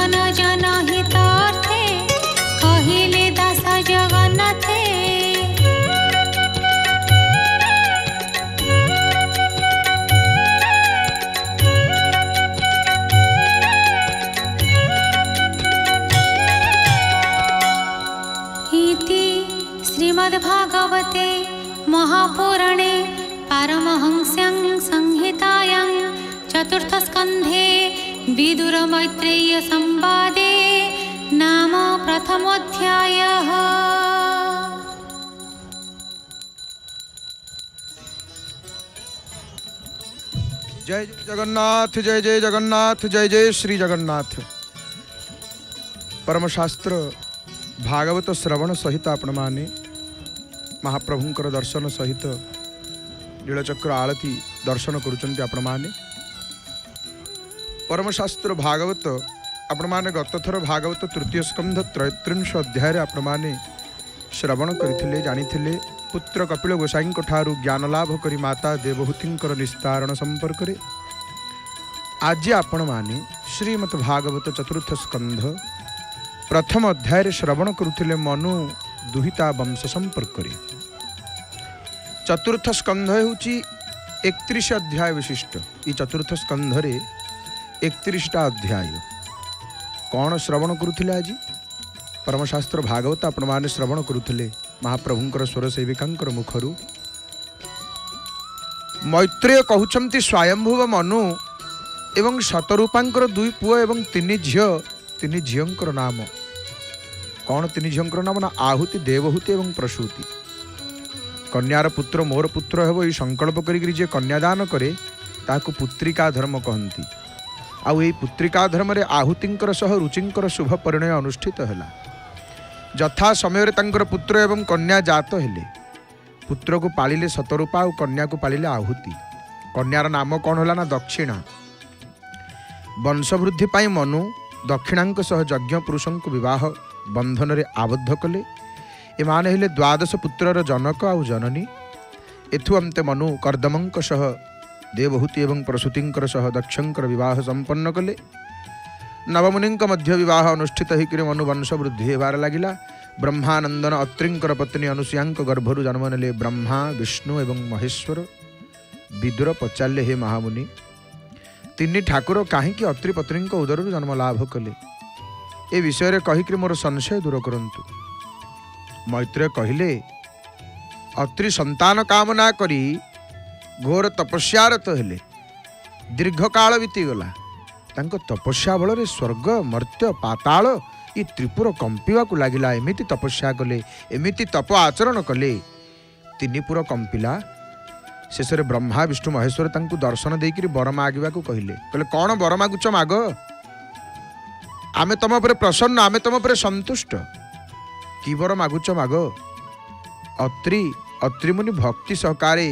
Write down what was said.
जन जन हितार्थे कहिले दास जगन्नाथे। इति श्रीमद्भागवते महापुराणे पारमहंस्यां संहितायां चतुर्थस्कन्धे विदुरमैत्रेयी संवादे नाम प्रथमोऽध्यायः। जय जय जगन्नाथ, जय जय जगन्नाथ, जय जय श्री जगन्नाथ। परमशास्त्र भागवत श्रवण सहित आपण माने महाप्रभुंकर दर्शन सहित नीलचक्र आळती दर्शन करुचंती आपण माने। परमशास्त्र भागवत आपण माने गत थर भागवत तृतीय स्कंध 33 अध्याय आपण माने श्रवण करिथिले जानिथिले। पुत्र कपिल गोसाईंक ठारू ज्ञान लाभ करी माता देवहूतिंकर निस्तारण संपर्क रे आज आपण माने श्रीमद् भागवत चतुर्थ स्कंध प्रथम अध्याय श्रवण करुथिले मनु दुहिता वंश संपर्क रे। चतुर्थ स्कंध होची 31 अध्याय विशिष्ट। ई चतुर्थ स्कंध रे 31टा अध्याय कौन श्रवण करुथिले आज परमशास्त्र भागवत आपण माने श्रवण करुथिले महाप्रभुंकर स्वर सेविकांकर मुखरु। मैत्रेय कहउछंती स्वयंभुव मनु एवं शतरूपांकर दुई पुओ एवं तीन झियंकर नाम कौन तीन झियंकर नाम ना आहुति देवहूति एवं प्रसूति। कन्यार पुत्र मोर पुत्र हेबो ई संकल्प करी जे कन्यादान करे ताकू पुत्रिका धर्म कहंती। आउ एई पुत्रिका धर्म रे आहुतिंकर सह रुचिंकर शुभ परिणय अनुष्ठित हैला। यथा समय रे तांकर पुत्र एवं कन्या जात हेले। पुत्र को पालिले शतरूपा और कन्या को पालिले आहुति। कन्यार नाम कौन होला ना दक्षिणा। वंशवृद्धि पाई मनु दक्षिणांक सह यज्ञ पुरुषों को विवाह बंधन रे आबद्ध कले। एमाने हेले 12 पुत्रर जनक आउ जननी। एथु अंते मनु कर्दमंक सह देवहूति एवं प्रसूतिंकर सह दक्षंकर विवाह संपन्न कले। नवमुनिंक मध्य विवाह अनुष्ठित होकर मनु वंश वृद्धि हेबार लागिला। ब्रह्मानंदन अत्रिंकर पत्नी अनुसुयांक गर्भरु जन्म नेले ब्रह्मा विष्णु एवं महेश्वर। विदुर पचारे हे महामुनि तीन ठाकुर कहीं अत्रि पत्नी उदर जन्म लाभ कले ए विषय कहीकि मोर संशय दूर करंतु। मैत्रेय कहिले अत्रि संतान कामना करी घोर तपस्यारत हेले। दीर्घ काल बीतीगला। तांको तपस्या बल स्वर्ग मर्त्य पाताल ये त्रिपुर कंपिवा को लागिला। एमिति तपस्या कले एमिति तप आचरण कले तीनिपुर कंपिला। शेष ब्रह्मा विष्णु महेश्वर तांको दर्शन देकर वर मागिबा को कहले। कहले कौन वर मागुच माग, आमे तम पर प्रसन्न, आमे तम पर संतुष्ट। कि वर मागुच माग। अत्रि मुनि भक्ति सहकारे